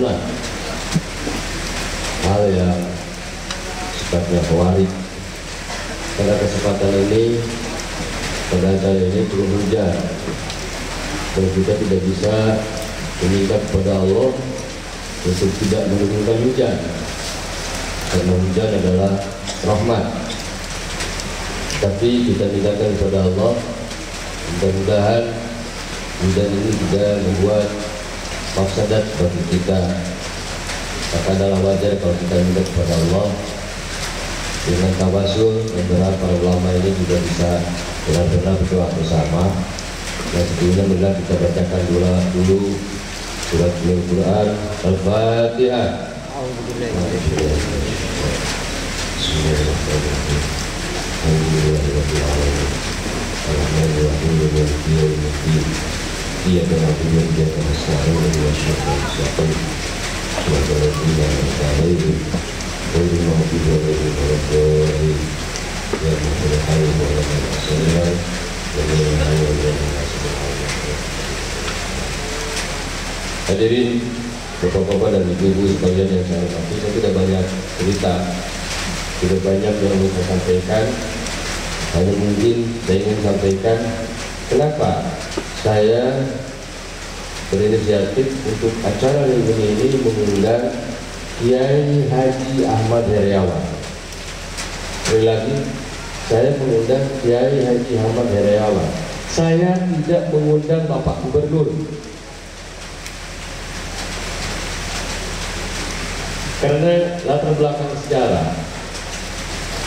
kerumunan, hal yang sifatnya khawarij. Pada kesempatan ini, pada acara ini turun hujan, dan kita tidak bisa meminta kepada Allah untuk tidak menurunkan hujan, karena hujan adalah rahmat. Tapi kita mintakan kepada Allah, mudah-mudahan hujan ini tidak membuat mafsadat bagi kita. Maka adalah wajar kalau kita minta kepada Allah dengan tawasul. Beberapa ulama ini juga bisa benar-benar berdoa bersama. Nah, sebelumnya benar kita bacakan dulu surat Al-Quran Al-Fatihah. Bismillahirrahmanirrahim. Alhamdulillahirrahmanirrahim. Alhamdulillahirrahmanirrahim. Iyyaka na'budu wa iyyaka nasta'in. Ihdinas siratal mustaqim. Ghairil maghdubi 'alaihim waladdallin. Ya Muhammad wa ala alihi Hadirin bapak-bapak dan ibu-ibu sekalian yang saya hormati, saya tidak banyak cerita, tidak banyak yang ingin saya sampaikan. Hanya mungkin saya ingin sampaikan kenapa saya berinisiatif untuk acara minggu ini mengundang Kiai Haji Ahmad Heriawan. Sekali lagi, saya mengundang Kiai Haji Ahmad Heriawan. Saya tidak mengundang Bapak Gubernur. Karena latar belakang sejarah,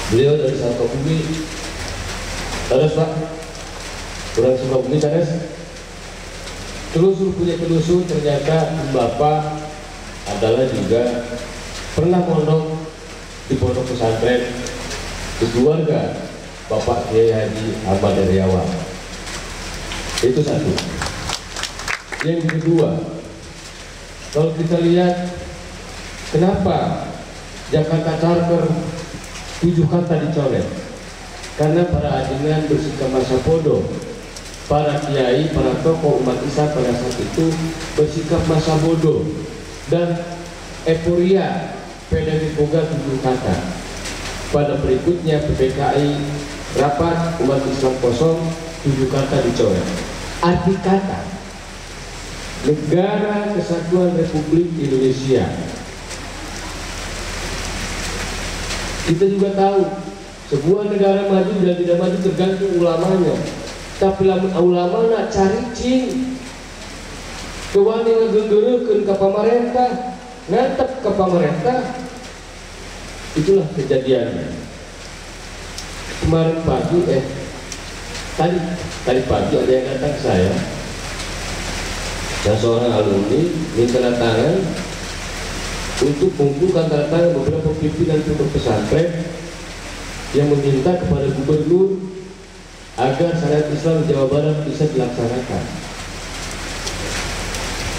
beliau dari Sukabumi. Terus Pak, kurang Sukabumi terus. Telusur punya telusur, ternyata Bapak adalah juga pernah mondok di pondok pesantren di keluarga Bapak Kiai Haji Ahmad Heriawan. Itu satu. Yang kedua, kalau kita lihat kenapa Jakarta Charter 7 kata dicoret? Karena para ajengan bersikap masa bodoh. Para kiai, para tokoh umat Islam pada saat itu bersikap masa bodoh dan euforia PDIP boga 7 kata. Pada berikutnya PPKI rapat, umat Islam kosong, 7 kata dicoret. Arti kata Negara Kesatuan Republik Indonesia. Kita juga tahu sebuah negara maju dan tidak maju tergantung ulamanya. Tapi lamun ulama nak caricing kewani ngegeureukkeun ka pamarentah, ngantep ke pemerintah. Itulah kejadiannya. Kemarin pagi tadi pagi ada yang datang ke saya, dan seorang alumni minta tanda tangan untuk mengumpulkan tanda tangan beberapa pimpinan pondok pesantren yang meminta kepada gubernur agar syariat Islam di Jawa Barat bisa dilaksanakan.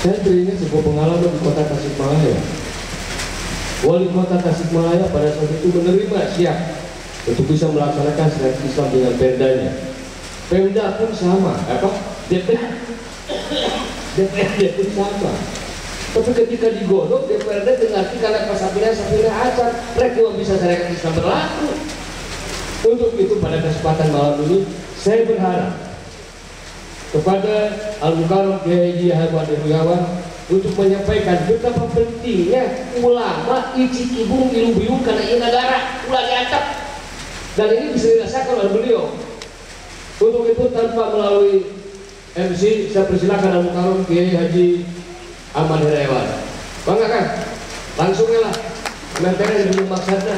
Saya teringat sebuah pengalaman di kota Tasikmalaya. Wali kota Tasikmalaya pada saat itu menerima siap untuk bisa melaksanakan syariat Islam dengan perdanya. Pemda pun sama, DPRD pun sama. Tapi ketika digodok DPRD dengarkan karena pasapina acar, mereka bisa syariat Islam berlaku. Untuk itu pada kesempatan malam ini saya berharap kepada Al-Mukarram Kiai Haji Ahmad Heriawan untuk menyampaikan betapa pentingnya ulama icik ibung ilu-biung karena ini negara ulah diacap, dan ini bisa dirasakan oleh beliau. Untuk itu tanpa melalui MC saya persilakan Al-Mukarram Kiai Haji Ahmad Heriawan. Bangga kan? Langsung lah. Nanti di maksudnya.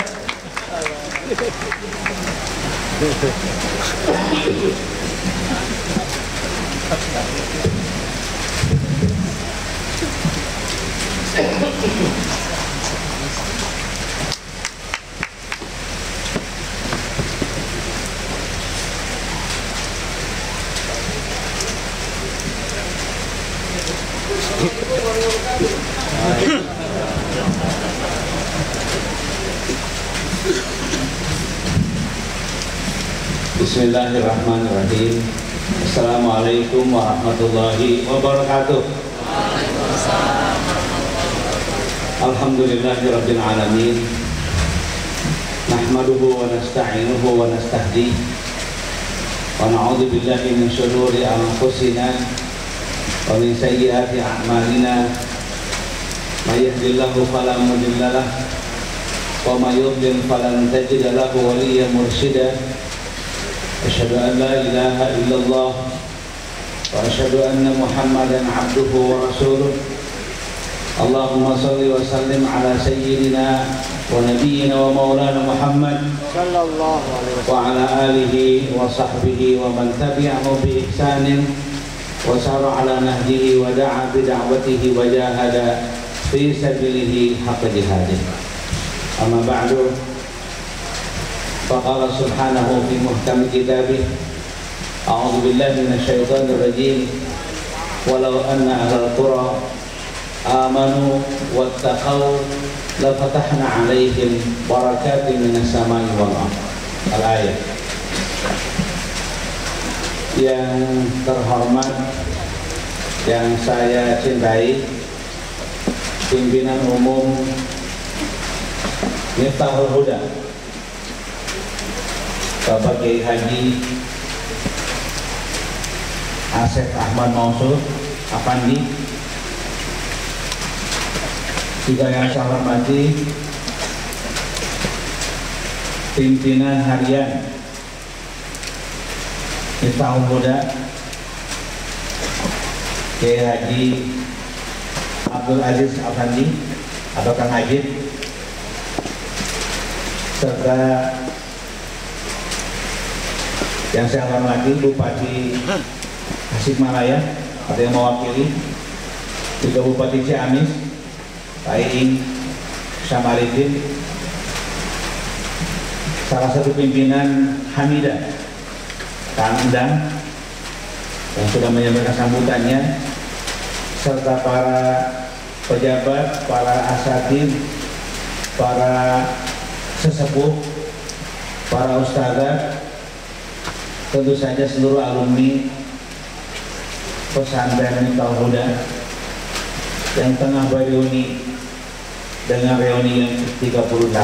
Bismillahirrahmanirrahim. Assalamualaikum warahmatullahi wabarakatuh. Alhamdulillahirabbil alamin. Nahmaduhu wa nasta'inuhu wa nastahdi wa na'udzu billahi min shururi anfusina wa min sayyiati a'malina. May yahdihillahu fala mudilla lahu wa may yudlil falan tajida lahu waliyyan mursyida. Asyhadu an la ilaha illallah wa asyhadu anna Muhammadan 'abduhu wa rasuluh. Allahumma salli wa sallim ala sayyidina wa nabiyyina wa maulana Muhammad sallallahu alaihi wasallam wa ala alihi wa sahbihi wa man tabi'ahu bi ihsanin wa sara ala nahjihi wa da'a bi da'watihi wa jahada fi sabilihi haqqa jihadih. Amma ba'du, faqala subhanahu fi muhkam kitabih, a'udzu billahi minasy syaithanir rajim, walau anna ahlal qura amanu wattaqau lafatahna alaihim barakatin minas samai wal ardh. Al-ayat. Yang terhormat, yang saya cintai, pimpinan umum Miftahul Huda Bapak Kiai Haji Asep Ahmad Mansur Afandi, juga yang saya hormati pimpinan harian Miftahul Huda Kiai Haji Abdul Aziz Afandi atau Kang Hajid, serta yang saya hormati Bupati Tasikmalaya atau yang mewakili, juga Bupati Ciamis Pak Iing Syamaridin, salah satu pimpinan Hamidah Kang Endang yang sudah menyampaikan sambutannya, serta para pejabat, para asatidz, para sesepuh, para ustadzah, tentu saja seluruh alumni pesantren Miftahul Huda yang tengah bereuni dengan reuni yang ke-38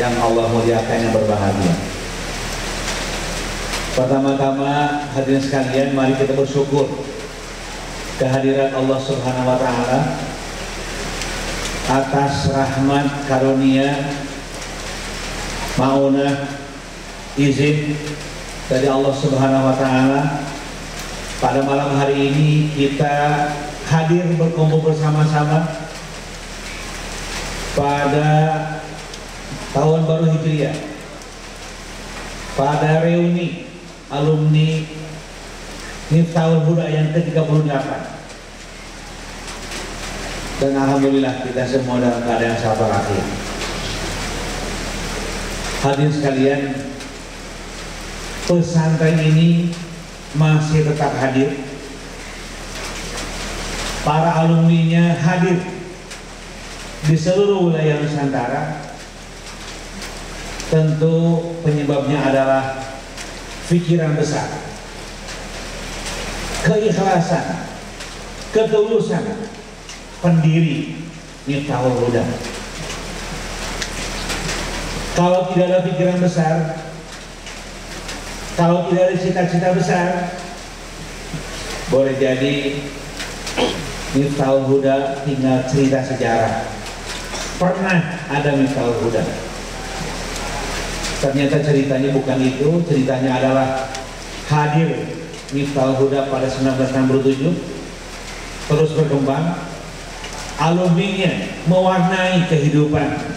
yang Allah muliakan, yang berbahagia. Pertama-tama hadirin sekalian, mari kita bersyukur kehadiran Allah Subhanahu wa taala atas rahmat karunia maunah izin dari Allah Subhanahu wa taala. Pada malam hari ini kita hadir berkumpul bersama-sama pada tahun baru Hijriah, pada reuni alumni Miftahul Huda yang ke-38, dan alhamdulillah kita semua dalam keadaan sabar akhir. Hadirin sekalian, pesantren ini masih tetap hadir, para alumninya hadir di seluruh wilayah Nusantara. Tentu penyebabnya adalah pikiran besar, keikhlasan, ketulusan pendiri Miftahul Huda. Kalau tidak ada pikiran besar, kalau tidak ada cita-cita besar, boleh jadi Miftahul Huda tinggal cerita sejarah. Pernah ada Miftahul Huda, ternyata ceritanya bukan itu. Ceritanya adalah hadir Miftahul Huda pada 1967, terus berkembang, alumninya mewarnai kehidupan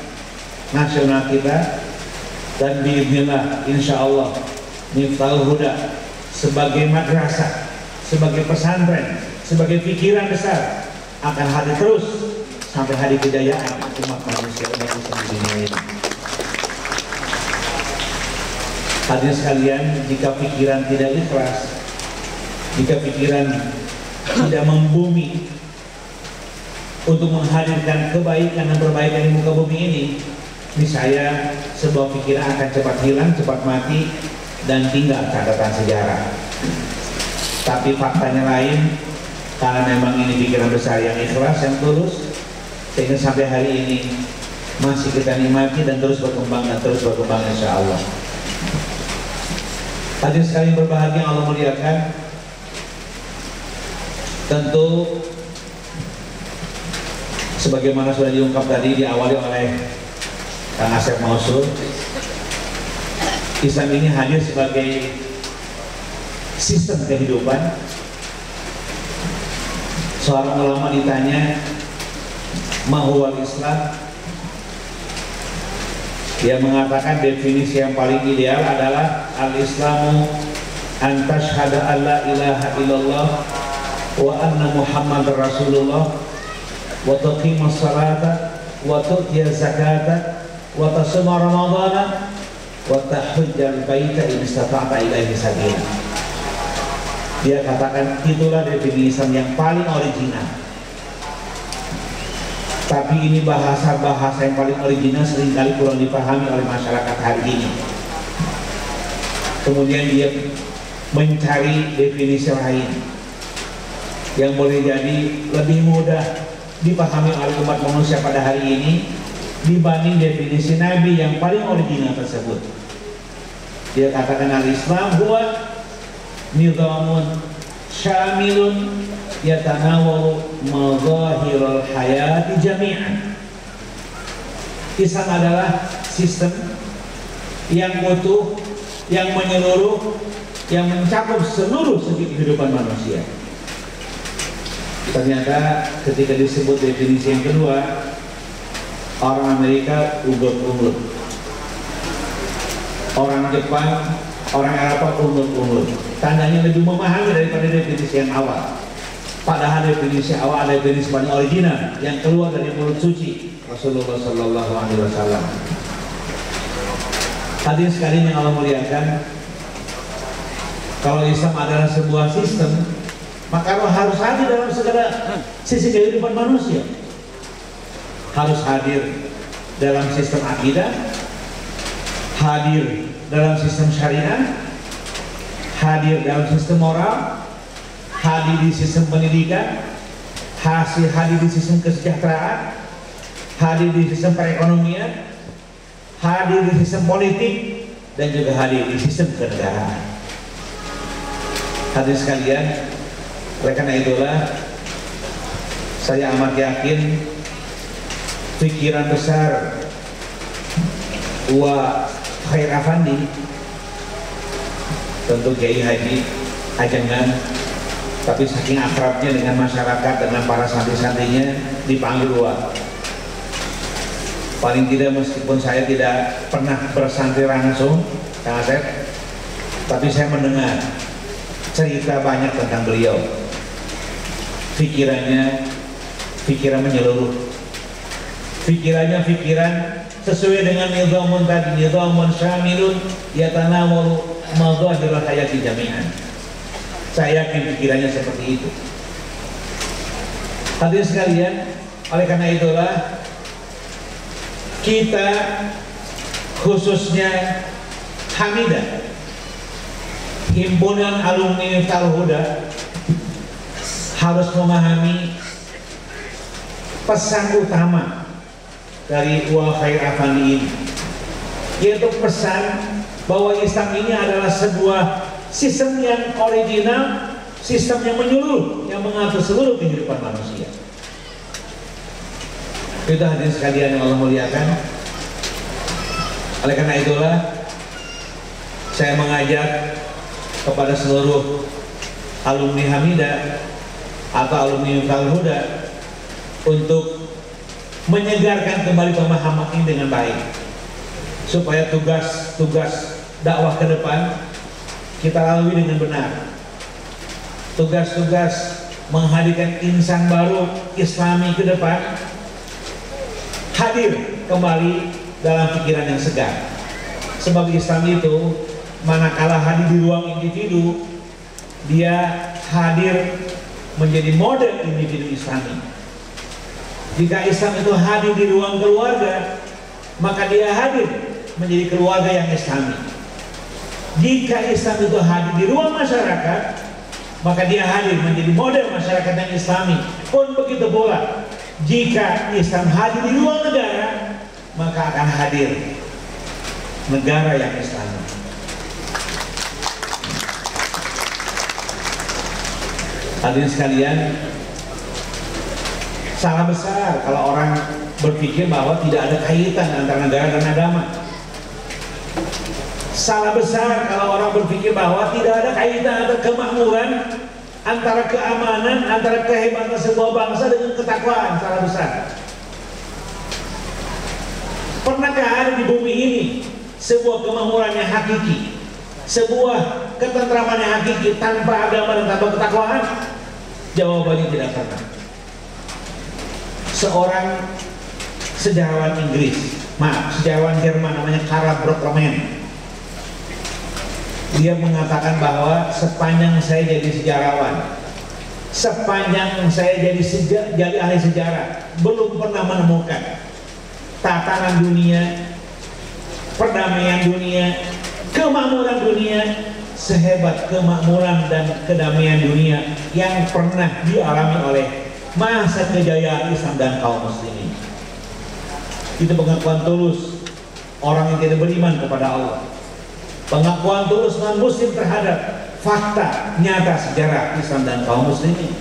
nasional kita, dan biidznillah insyaallah Miftahul Huda sebagai madrasah, sebagai pesantren, sebagai pikiran besar akan hadir terus sampai hari kejayaan umat manusia di dunia ini. Hadirin sekalian, jika pikiran tidak ikhlas, jika pikiran tidak membumi untuk menghadirkan kebaikan dan perbaikan di muka bumi ini, niscaya sebuah pikiran akan cepat hilang, cepat mati, dan tinggal catatan sejarah. Tapi faktanya lain, karena memang ini pikiran besar yang ikhlas, yang tulus, sehingga sampai hari ini masih kita nikmati dan terus berkembang insya Allah. Hadirin sekalian berbahagia yang Allah muliakan, tentu sebagaimana sudah diungkap tadi, diawali oleh Kang Asep Mausul, Islam ini hadir sebagai sistem kehidupan. Seorang ulama ditanya ma huwal Islam, dia mengatakan definisi yang paling ideal adalah al-Islamu an tashhada an la ilaha illallah wa anna Muhammadar Rasulullah wa tuqimus salata wa tu'tiyaz zakata wa tasuma ramadhana wa tahujjal baita in istata'ta ilaihi sabila. Dia katakan itulah definisi Islam yang paling original. Tapi ini bahasa-bahasa yang paling original seringkali kurang dipahami oleh masyarakat hari ini. Kemudian dia mencari definisi lain yang boleh jadi lebih mudah dipahami oleh umat manusia pada hari ini dibanding definisi Nabi yang paling original tersebut. Dia katakan al-Islam huwa nizamun syamilun yatanawalu mazahirul hayati jami'an. Islam adalah sistem yang utuh, yang menyeluruh, yang mencakup seluruh segi kehidupan manusia. Ternyata ketika disebut definisi yang kedua, orang Amerika unggul-unggul, orang Jepang, orang Eropa unggul-unggul. Tandanya lebih memahami daripada definisi yang awal. Padahal definisi awal adalah definisi paling original yang keluar dari mulut suci Rasulullah Sallallahu Alaihi Wasallam. Hadirin sekalian yang Allah muliakan, kalau Islam adalah sebuah sistem, maka harus hadir dalam segala sisi kehidupan manusia. Harus hadir dalam sistem akidah, hadir dalam sistem syariah, hadir dalam sistem moral, hadir di sistem pendidikan, hadir di sistem kesejahteraan, hadir di sistem perekonomian, hadir di sistem politik, dan juga hadir di sistem kenegaraan. Hadirin sekalian, oleh karena itulah saya amat yakin pikiran besar Wa Khair Afandi, tentu Kiai Haji Ajengan, tapi saking akrabnya dengan masyarakat, dengan para santri-santrinya, dipanggil Wa. Paling tidak meskipun saya tidak pernah bersantri langsung Kang Asep, tapi saya mendengar cerita banyak tentang beliau. Pikiran menyeluruh, pikiran sesuai dengan nizamun tadi, nizamun syamilun yatanawalu mazahirul hayati jami'an. Saya yakin pikirannya seperti itu. Hadirin sekalian, oleh karena itulah kita khususnya Hamidah, himpunan alumni Miftal Huda, harus memahami pesan utama dari Wa Khair Afandi ini, yaitu pesan bahwa Islam ini adalah sebuah sistem yang original, sistem yang menyeluruh, yang mengatur seluruh kehidupan manusia. Itu hadirin sekalian yang Allah muliakan. Oleh karena itulah saya mengajak kepada seluruh alumni Hamidah atau alumni Miftal Huda untuk menyegarkan kembali pemahaman ini dengan baik, supaya tugas dakwah ke depan kita lalui dengan benar. Tugas-tugas menghadirkan insan baru Islami ke depan hadir kembali dalam pikiran yang segar. Sebab Islam itu manakala hadir di ruang individu, dia hadir menjadi model individu Islami. Jika Islam itu hadir di ruang keluarga, maka dia hadir menjadi keluarga yang Islami. Jika Islam itu hadir di ruang masyarakat, maka dia hadir menjadi model masyarakat yang Islami. Pun begitu pula jika Islam hadir di luar negara, maka akan hadir negara yang Islam. Hadirin sekalian, salah besar kalau orang berpikir bahwa tidak ada kaitan antara negara dan agama. Salah besar kalau orang berpikir bahwa tidak ada kaitan antara kemakmuran, antara keamanan, antara kehebatan sebuah bangsa dengan ketakwaan. Salah besar. Pernahkah ada di bumi ini sebuah kemakmuran yang hakiki, sebuah ketentraman yang hakiki tanpa agama dan tanpa ketakwaan? Jawabannya tidak pernah. Seorang sejarawan Inggris, sejarawan Jerman namanya Karl Brockman, dia mengatakan bahwa sepanjang saya jadi sejarawan, sepanjang saya jadi ahli sejarah, belum pernah menemukan tatanan dunia, perdamaian dunia, kemakmuran dunia sehebat kemakmuran dan kedamaian dunia yang pernah dialami oleh masa kejayaan Islam dan kaum muslimin. Itu pengakuan tulus orang yang tidak beriman kepada Allah, pengakuan tulus non-muslim terhadap fakta nyata sejarah Islam dan kaum muslimin.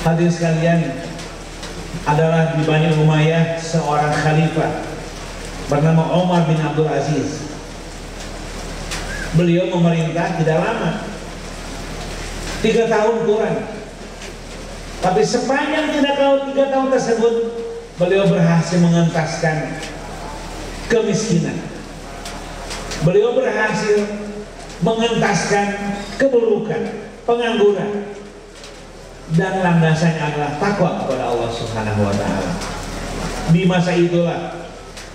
Hadirin sekalian, adalah di Bani Umayyah seorang khalifah bernama Umar bin Abdul Aziz. Beliau memerintah tidak lama, 3 tahun kurang. Tapi sepanjang 3 tahun tersebut, beliau berhasil mengentaskan kemiskinan. Beliau berhasil mengentaskan keburukan, pengangguran, dan landasannya adalah takwa kepada Allah Subhanahu wa Ta'ala. Di masa itulah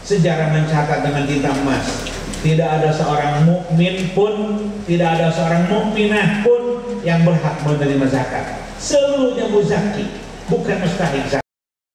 sejarah mencatat dengan tinta emas, tidak ada seorang mukmin pun, tidak ada seorang mukminah pun yang berhak menerima zakat. Seluruhnya muzaki, bukan mustahik zakat.